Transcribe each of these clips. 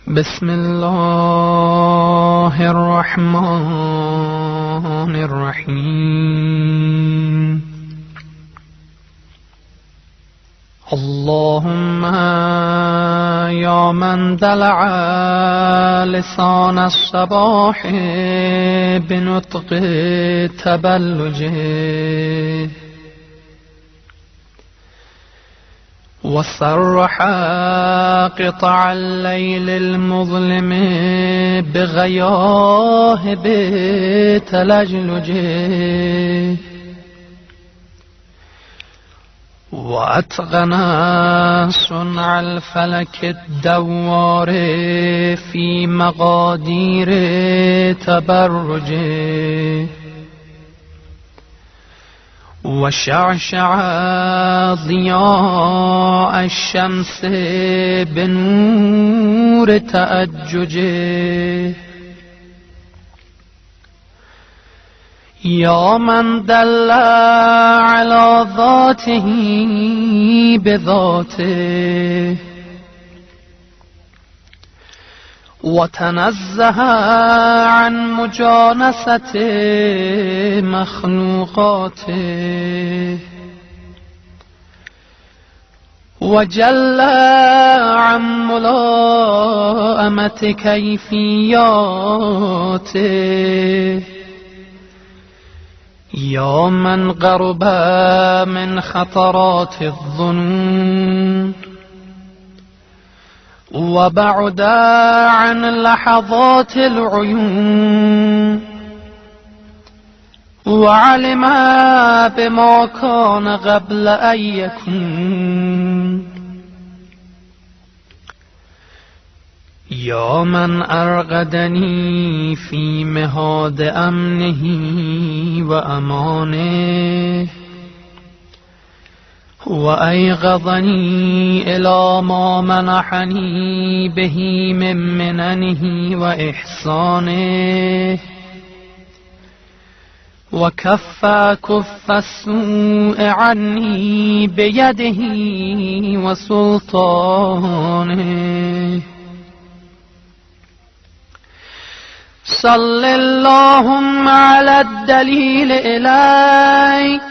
بسم الله الرحمن الرحيم. اللهم يا من دلع لسان الصباح بنطق تبلجه وصرح قطع الليل المظلم بغياهب تلجلجه وأتقن صنع الفلك الدوار في مقادير تبرجه وشعشع ضياء الشمس بنور تأججه يا من دل على ذاته بذاته وتنزه عن مجانسة مخلوقاته وجل عن ملائمة كيفياته يا من قرب من خطرات الظنون وبعد عن لحظات العيون وعلم بما كان قبل أن يكون يا من أرغدني في مهاد أمنه وأمانه وأيقظني إلى ما منحني به من مننه وإحسانه وكف السوء عني بيده وسلطانه صل اللهم على الدليل إليك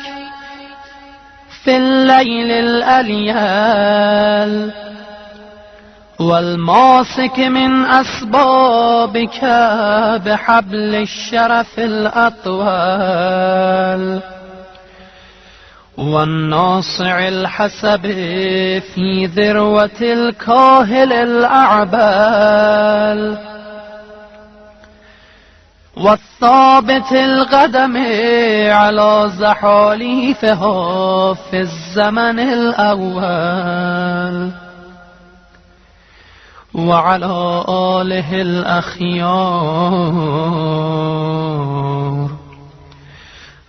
في الليل الأليال والماسك من أسبابك بحبل الشرف الأطوال والناصع الحسب في ذروة الكاهل الأعبال والثابت القدم على زحاليفها في الزمن الأول وعلى آله الأخيار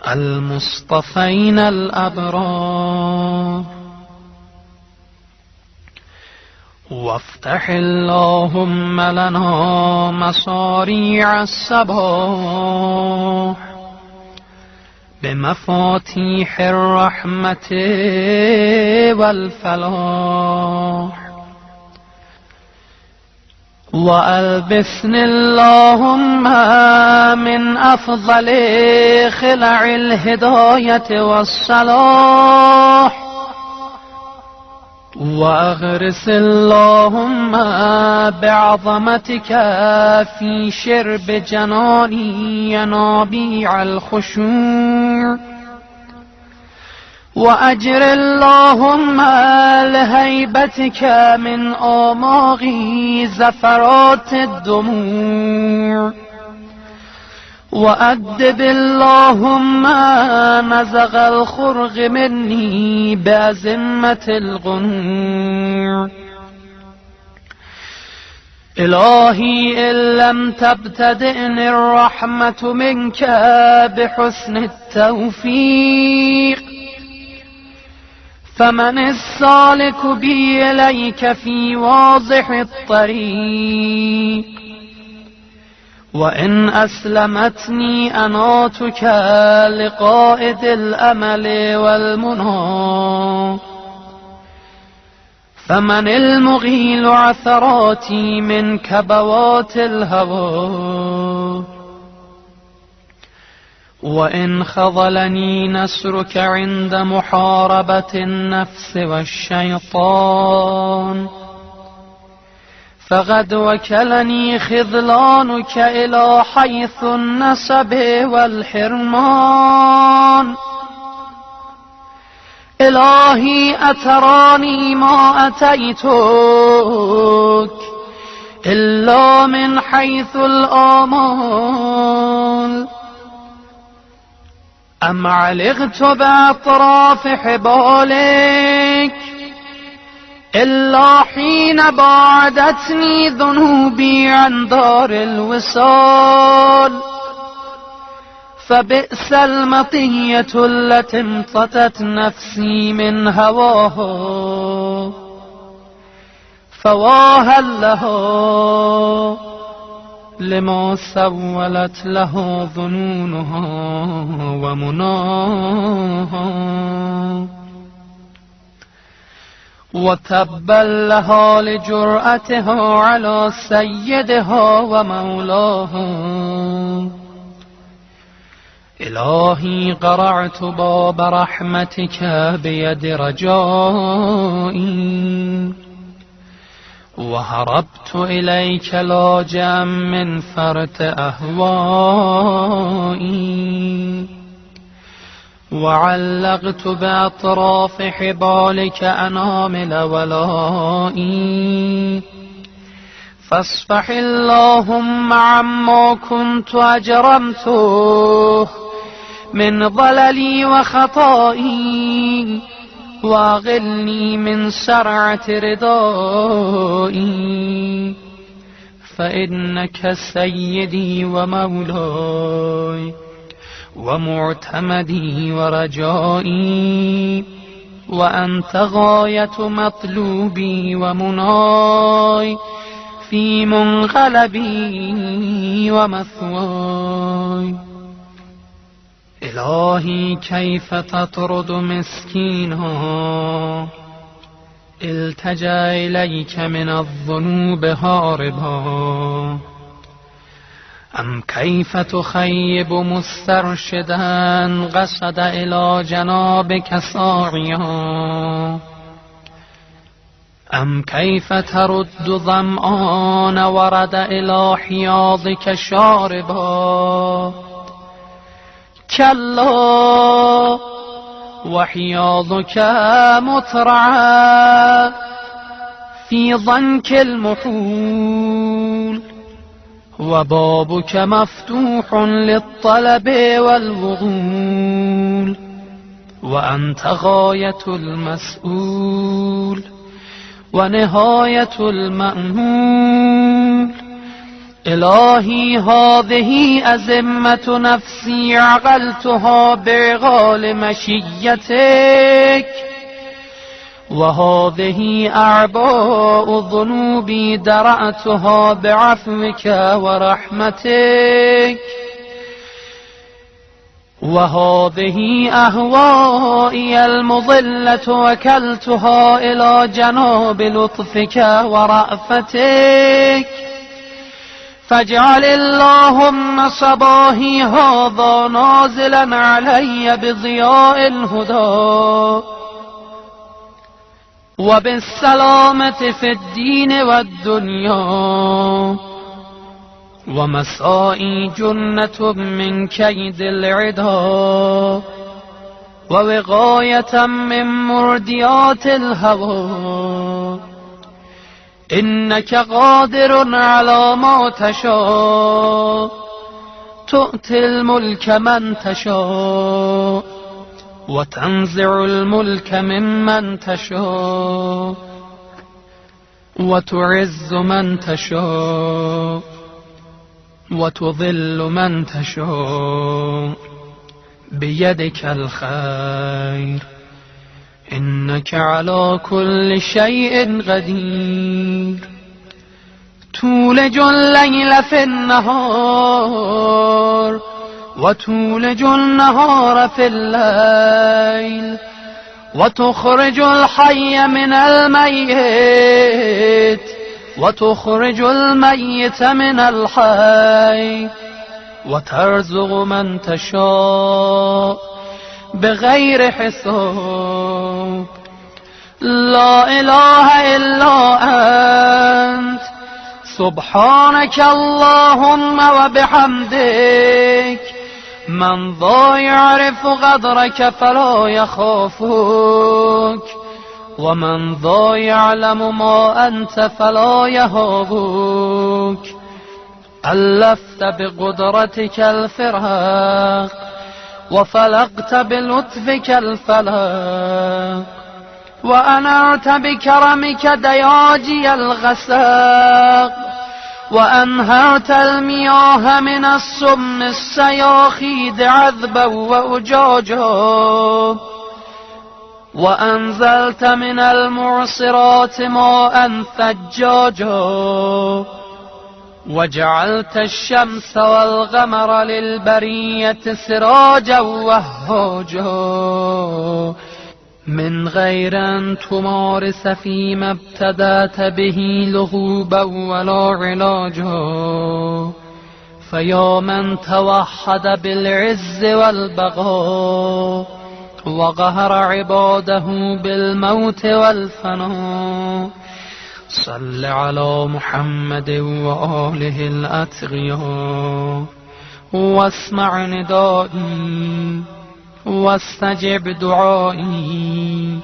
المصطفين الأبرار وافتح اللهم لنا مصاريع الصباح بمفاتيح الرحمة والفلاح وألبسني اللهم من أفضل خلع الهداية والصلاح وأغرس اللهم بعظمتك في شرب جناني ينابيع الخشوع وأجر اللهم لهيبتك من آماغي زفرات الدموع وأدب اللهم نزغ الخرق مني بأزمة القنوع إلهي إن لم تبتدئني الرحمة منك بحسن التوفيق فمن السالك بي إليك في واضح الطريق وإن أسلمتني أناتك لقائد الأمل والمنى فمن المغيل عثراتي من كبوات الهوى وإن خذلني نصرك عند محاربة النفس والشيطان فقد وكلني خذلانك إلى حيث النسب والحرمان إلهي أتراني ما أتيتك إلا من حيث الآمال أم علقت بأطراف حبالك إلا حين بعدتني ذنوبي عن دار الوصال فبئس المطية التي امتطت نفسي من هواها فواها لها لما سولت له ظنونها ومناها وتبا لها لجرأتها على سيدها ومولاها إلهي قرعت باب رحمتك بيد رجائي وهربت إليك لاجئا من فرط أهوائي وعلقت بأطراف حبالك أنامل ولائي فاصفح اللهم عما كنت أجرمته من ضللي وخطائي واغلني من سرعة رضائي فإنك سيدي ومولاي ومعتمدي ورجائي وأنت غاية مطلوبي ومناي في منقلبي ومثواي إلهي كيف تطرد مسكينا التجا إليك من الذنوب هاربا أم كيف تخيب مسترشدا قصد إلى جنابك ساعيا أم كيف ترد ظمآن ورد إلى حياضك شاربا كلا وحياضك مترعى في ضنك المحول وبابك مفتوح للطلب والوغول وأنت غاية المسؤول ونهاية المأمول إلهي هذه أزمة نفسي عقلتها بعقال مشيتك وهذه أعباء ذنوبي درأتها بعفوك ورحمتك وهذه أهوائي المضلة وكلتها إلى جناب لطفك ورأفتك فاجعل اللهم صباحي هذا نازلا علي بضياء الهدى وبالسلامة في الدين والدنيا ومسائي جنة من كيد العدا ووقاية من مرديات الهوى إنك قادر على ما تشاء تؤتي الملك من تشاء وتنزع الملك ممن تشاء وتعز من تشاء وتضل من تشاء بيدك الخير إنك على كل شيء قدير تولج الليل في النهار وتولج النهار في الليل وتخرج الحي من الميت وتخرج الميت من الحي وترزق من تشاء بغير حساب. لا إله إلا أنت سبحانك اللهم وبحمدك. من ذا يعرف قدرك فلا يخافك، ومن ذا يعلم ما أنت فلا يهابك. ألفت بقدرتك الفراق وفلقت بلطفك الفلاق، وأنرت بكرمك دياجي الغساق، وأنهرت المياه من السم السياخيد عذبا وأجاجا، وأنزلت من المعصرات ماء ثجاجا، وجعلت الشمس والقمر للبرية سراجا وهاجا، من غير أن تمارس فيما ابتدأت به لغوبا ولا علاجا. فيا من توحد بالعز والبقاء وقهر عباده بالموت والفناء، صل على محمد وآله الأتقياء، واسمع ندائي واستجب دعائي،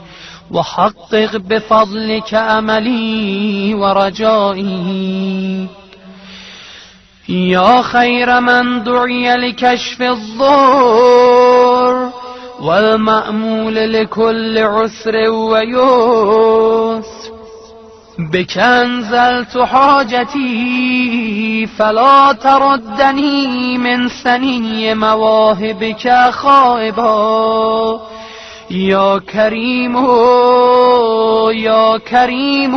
وحقق بفضلك أملي ورجائي. يا خير من دعي لكشف الضر والمأمول لكل عسر ويسر، بك أنزلت حاجتي فلا تردني من سني مواهبك خائبا. يا كريم يا كريم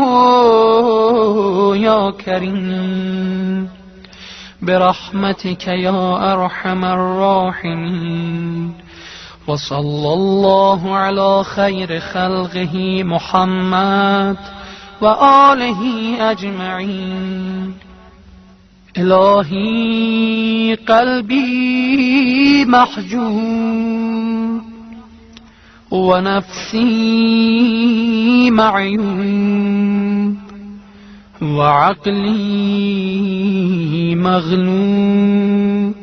يا كريم برحمتك يا أرحم الراحمين. وصلى الله على خير خلقه محمد وآله أجمعين. إلهي قلبي محجوب ونفسي معيوب وعقلي مغلوب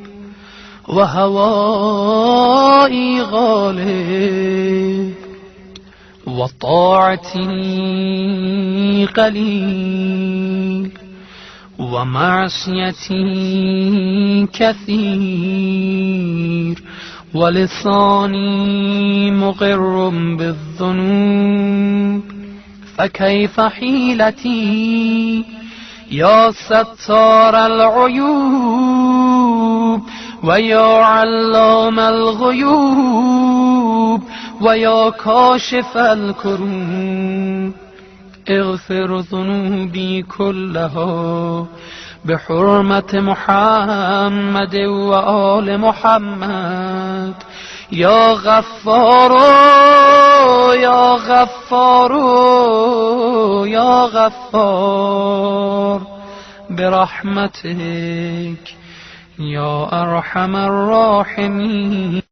وهوائي غالب وطاعتي قليل ومعصيتي كثير ولساني مقر بالذنوب. فكيف حيلتي يا ستار العيوب ويا علام الغيوب ويا كاشف الكروب. اغفر ذنوبي كلها بحرمة محمد وآل محمد. يا غفار يا غفار يا غفار برحمتك يا أرحم الراحمين.